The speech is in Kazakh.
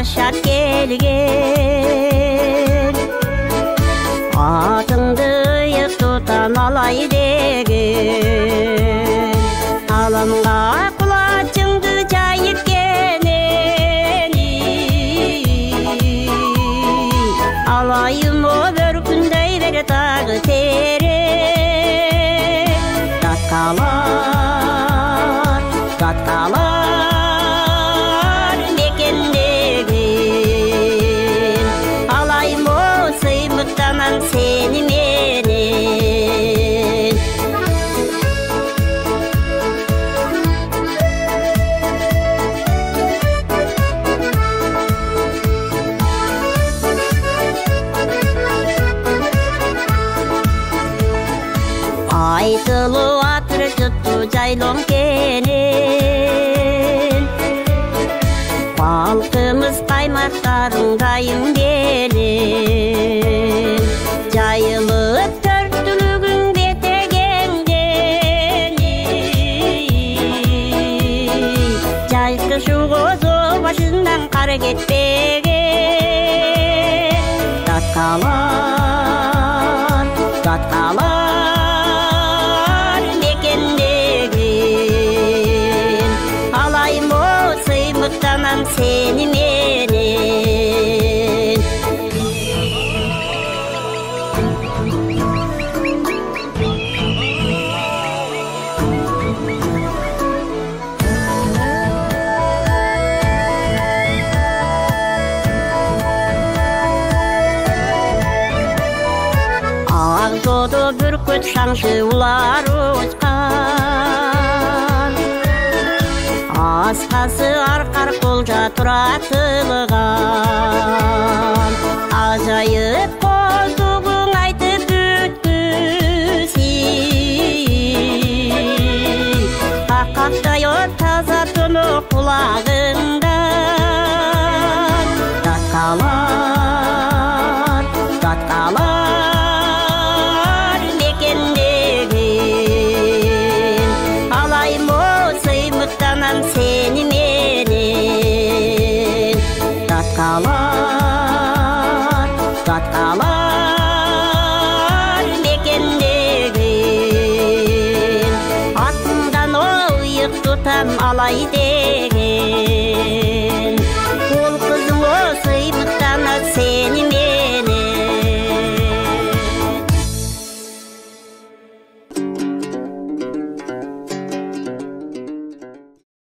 жашап келген, атыңды иық тұтан алай деген, аламға құлачыңды жайып кенен, алайым о бір күндей бер тағы терек, татқалар мекендеген, алайым о сыймықтанан сені менен. Айтылу атыр жұтту жайлон кенен, балқымыз қаймақтарын дайын белен, жайылып төрт түлігін бетегеңден, жайқы шуғозу башынан қар кетпеген, татқалар мекендеген, алайым о сыймықтанан сені менен. Ағжоды бүркіт шаңшы улар ұшқан, асқасы арқар қолжа тұратылған, ажайып қолдығың айтып өткісей, аққақтай от таза тұны құлағыңдан, татқалар мекендеген, алайым о сыймықтанан сені менен, татқалар мекендеген, атымдан о иық тұтам алай